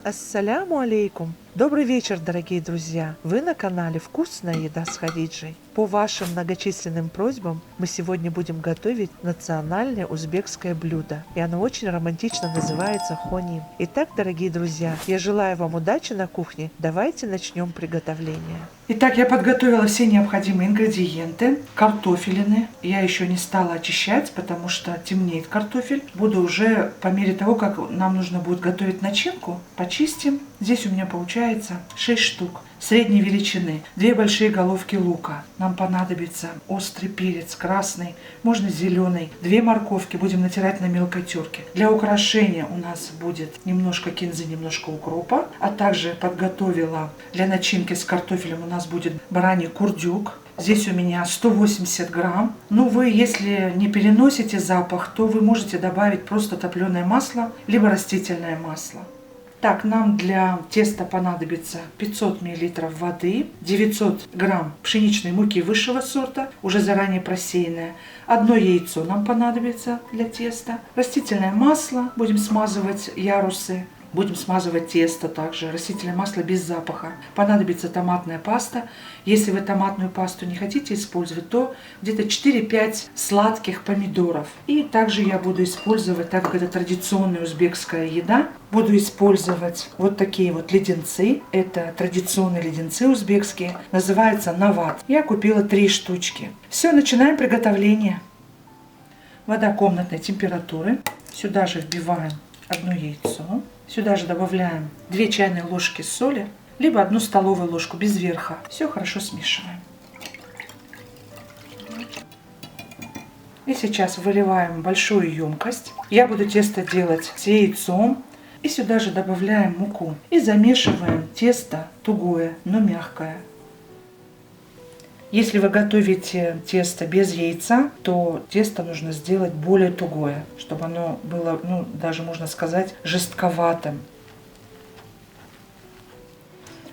Ассаляму алейкум! Добрый вечер, дорогие друзья! Вы на канале «Вкусная еда с Хадиджей». По вашим многочисленным просьбам мы сегодня будем готовить национальное узбекское блюдо. И оно очень романтично называется хоним. Итак, дорогие друзья, я желаю вам удачи на кухне. Давайте начнем приготовление. Итак, я подготовила все необходимые ингредиенты. Картофелины я еще не стала очищать, потому что темнеет картофель. Буду уже по мере того, как нам нужно будет готовить начинку, почистим. Здесь у меня получается 6 штук средней величины, 2 большие головки лука. Нам понадобится острый перец красный, можно зеленый, 2 морковки будем натирать на мелкой терке. Для украшения у нас будет немножко кинзы, немножко укропа, а также подготовила для начинки с картофелем у нас будет бараний курдюк. Здесь у меня 180 грамм. Ну, вы, если не переносите запах, то вы можете добавить просто топленое масло, либо растительное масло. Так, нам для теста понадобится 500 мл воды, 900 грамм пшеничной муки высшего сорта, уже заранее просеянное, 1 яйцо нам понадобится для теста, растительное масло, будем смазывать ярусы, будем смазывать тесто также, растительное масло без запаха. Понадобится томатная паста. Если вы томатную пасту не хотите использовать, то где-то 4-5 сладких помидоров. И также я буду использовать, так как это традиционная узбекская еда, буду использовать вот такие вот леденцы. Это традиционные леденцы узбекские. Называется нават. Я купила 3 штучки. Все, начинаем приготовление. Вода комнатной температуры. Сюда же вбиваем 1 яйцо. Сюда же добавляем 2 чайные ложки соли, либо 1 столовую ложку без верха. Все хорошо смешиваем. И сейчас выливаем в большую емкость. Я буду тесто делать с яйцом. И сюда же добавляем муку. И замешиваем тесто тугое, но мягкое. Если вы готовите тесто без яйца, то тесто нужно сделать более тугое, чтобы оно было, даже можно сказать, жестковатым.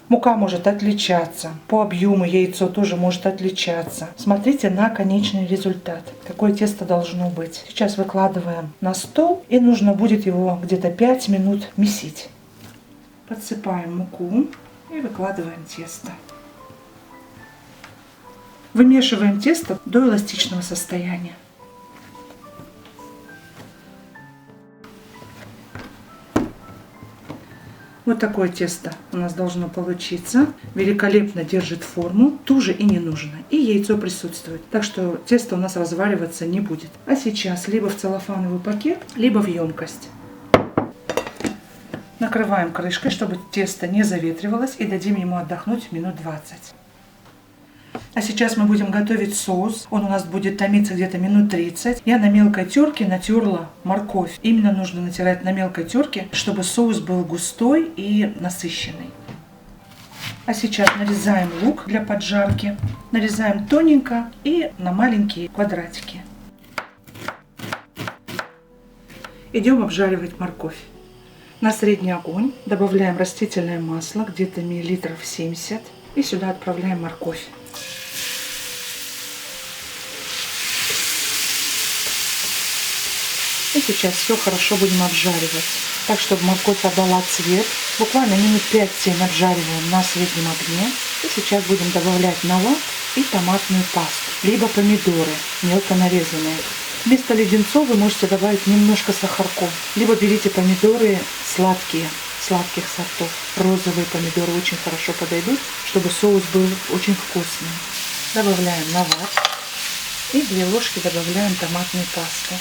Мука может отличаться, по объему яйцо тоже может отличаться. Смотрите на конечный результат, какое тесто должно быть. Сейчас выкладываем на стол, и нужно будет его где-то 5 минут месить. Подсыпаем муку и выкладываем тесто. Вымешиваем тесто до эластичного состояния. Вот такое тесто у нас должно получиться. Великолепно держит форму. Туже и не нужно. И яйцо присутствует. Так что тесто у нас развариваться не будет. А сейчас либо в целлофановый пакет, либо в емкость. Накрываем крышкой, чтобы тесто не заветривалось, и дадим ему отдохнуть минут 20. А сейчас мы будем готовить соус. Он у нас будет томиться где-то минут 30. Я на мелкой терке натерла морковь. Именно нужно натирать на мелкой терке, чтобы соус был густой и насыщенный. А сейчас нарезаем лук для поджарки. Нарезаем тоненько и на маленькие квадратики. Идем обжаривать морковь. На средний огонь добавляем растительное масло, где-то миллилитров 70. И сюда отправляем морковь. И сейчас все хорошо будем обжаривать, так чтобы морковь отдала цвет. Буквально минут 5-7 обжариваем на среднем огне. И сейчас будем добавлять нават и томатную пасту, либо помидоры мелко нарезанные. Вместо леденцов вы можете добавить немножко сахарку, либо берите помидоры сладких сортов. Розовые помидоры очень хорошо подойдут, чтобы соус был очень вкусный. Добавляем нават и 2 ложки добавляем томатной пасты.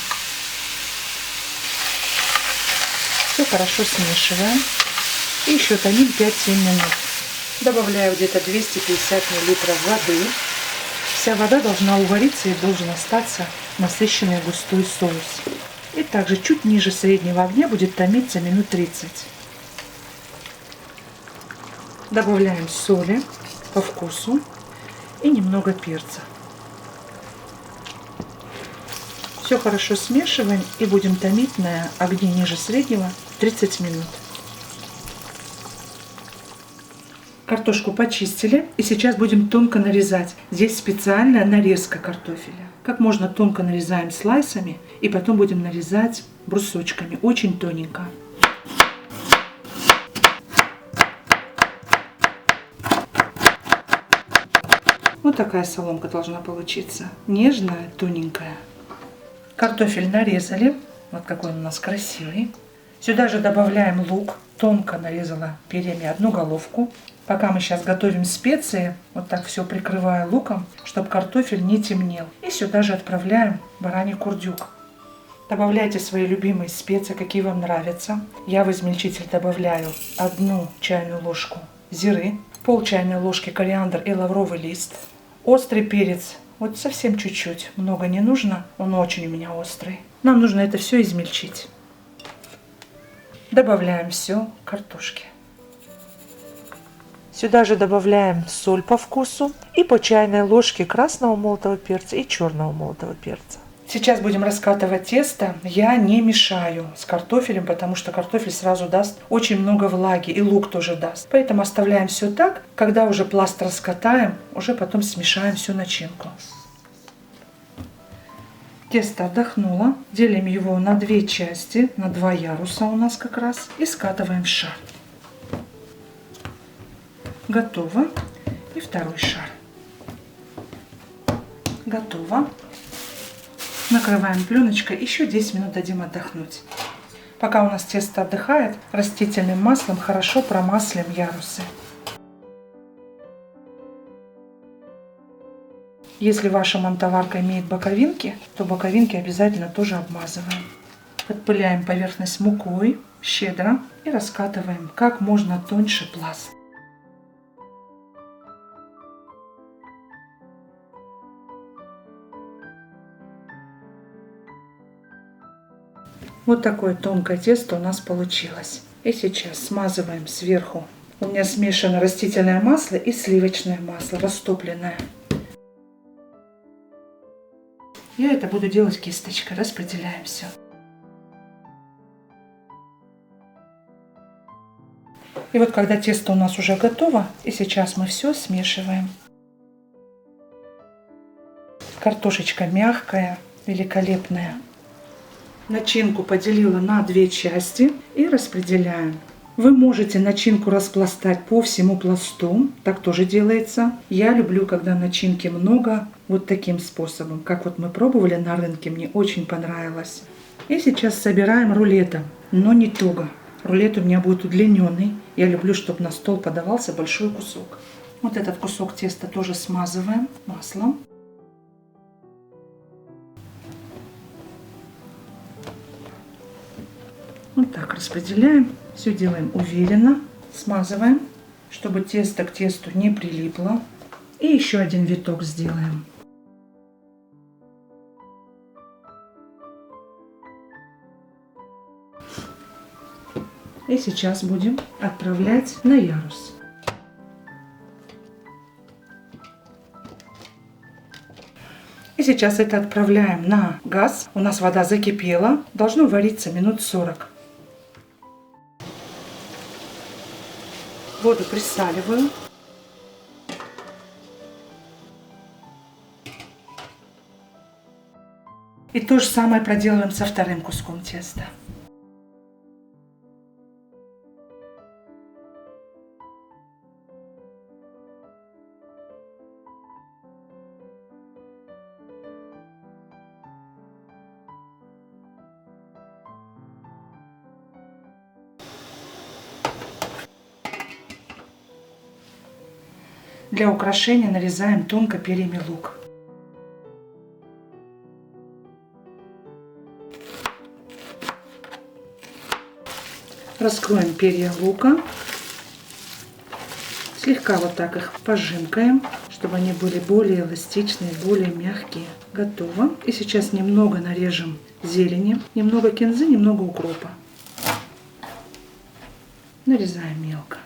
Все хорошо смешиваем. И еще томим 5-7 минут. Добавляю где-то 250 мл воды. Вся вода должна увариться и должен остаться насыщенный густой соус. И также чуть ниже среднего огня будет томиться минут 30. Добавляем соли по вкусу и немного перца. Все хорошо смешиваем и будем томить на огне ниже среднего 30 минут. Картошку почистили и сейчас будем тонко нарезать. Здесь специальная нарезка картофеля. Как можно тонко нарезаем слайсами и потом будем нарезать брусочками, очень тоненько. Вот такая соломка должна получиться. Нежная, тоненькая. Картофель нарезали. Вот какой он у нас красивый. Сюда же добавляем лук. Тонко нарезала перьями одну головку. Пока мы сейчас готовим специи, вот так все прикрываю луком, чтобы картофель не темнел. И сюда же отправляем бараний курдюк. Добавляйте свои любимые специи, какие вам нравятся. Я в измельчитель добавляю 1 чайную ложку зиры, пол чайной ложки кориандр и лавровый лист. Острый перец, вот совсем чуть-чуть, много не нужно, он очень у меня острый. Нам нужно это все измельчить. Добавляем все картошки. Сюда же добавляем соль по вкусу и по чайной ложке красного молотого перца и черного молотого перца. Сейчас будем раскатывать тесто. Я не мешаю с картофелем, потому что картофель сразу даст очень много влаги, и лук тоже даст. Поэтому оставляем все так. Когда уже пласт раскатаем, уже потом смешаем всю начинку. Тесто отдохнуло. Делим его на 2 части, на 2 яруса у нас как раз. И скатываем в шар. Готово. И второй шар. Готово. Накрываем пленочкой, еще 10 минут дадим отдохнуть. Пока у нас тесто отдыхает, растительным маслом хорошо промаслим ярусы. Если ваша мантоварка имеет боковинки, то боковинки обязательно тоже обмазываем. Подпыляем поверхность мукой, щедро, и раскатываем как можно тоньше пласт. Вот такое тонкое тесто у нас получилось. И сейчас смазываем сверху. У меня смешано растительное масло и сливочное масло, растопленное. Я это буду делать кисточкой. Распределяем все. И вот когда тесто у нас уже готово, и сейчас мы все смешиваем. Картошечка мягкая, великолепная. Начинку поделила на 2 части и распределяем. Вы можете начинку распластать по всему пласту, так тоже делается. Я люблю, когда начинки много, вот таким способом. Как вот мы пробовали на рынке, мне очень понравилось. И сейчас собираем рулетом, но не туго. Рулет у меня будет удлиненный. Я люблю, чтобы на стол подавался большой кусок. Вот этот кусок теста тоже смазываем маслом. Вот так распределяем. Все делаем уверенно. Смазываем, чтобы тесто к тесту не прилипло. И еще один виток сделаем. И сейчас будем отправлять на ярус. И сейчас это отправляем на газ. У нас вода закипела. Должно вариться минут 40. Воду присаливаю. И то же самое проделываем со вторым куском теста. Для украшения нарезаем тонко перьями лук. Раскроем перья лука. Слегка вот так их пожимкаем, чтобы они были более эластичные, более мягкие. Готово. И сейчас немного нарежем зелени, немного кинзы, немного укропа. Нарезаем мелко.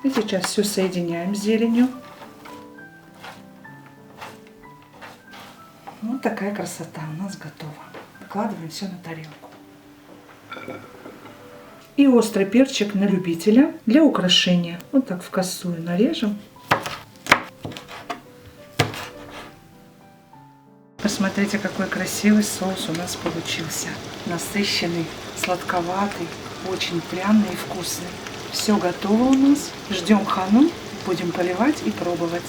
И сейчас все соединяем с зеленью. Вот такая красота у нас готова. Выкладываем все на тарелку. И острый перчик на любителя для украшения. Вот так в косую нарежем. Посмотрите, какой красивый соус у нас получился. Насыщенный, сладковатый. очень пряный и вкусный. Все готово у нас. Ждем хану, будем поливать и пробовать.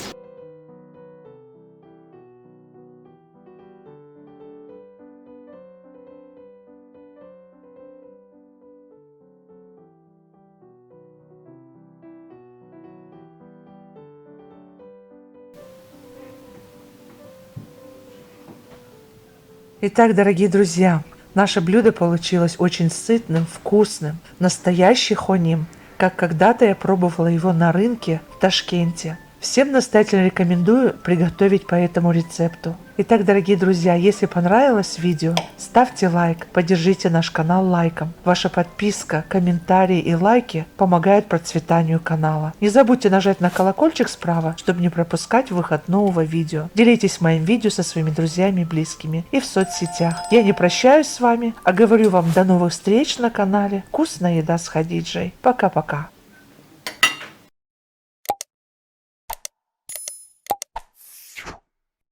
Итак, дорогие друзья, наше блюдо получилось очень сытным, вкусным, настоящий хоним, как когда-то я пробовала его на рынке в Ташкенте. Всем настоятельно рекомендую приготовить по этому рецепту. Итак, дорогие друзья, если понравилось видео, ставьте лайк, поддержите наш канал лайком. Ваша подписка, комментарии и лайки помогают процветанию канала. Не забудьте нажать на колокольчик справа, чтобы не пропускать выход нового видео. Делитесь моим видео со своими друзьями и близкими и в соцсетях. Я не прощаюсь с вами, а говорю вам до новых встреч на канале «Вкусная еда с Хадиджей». Пока-пока.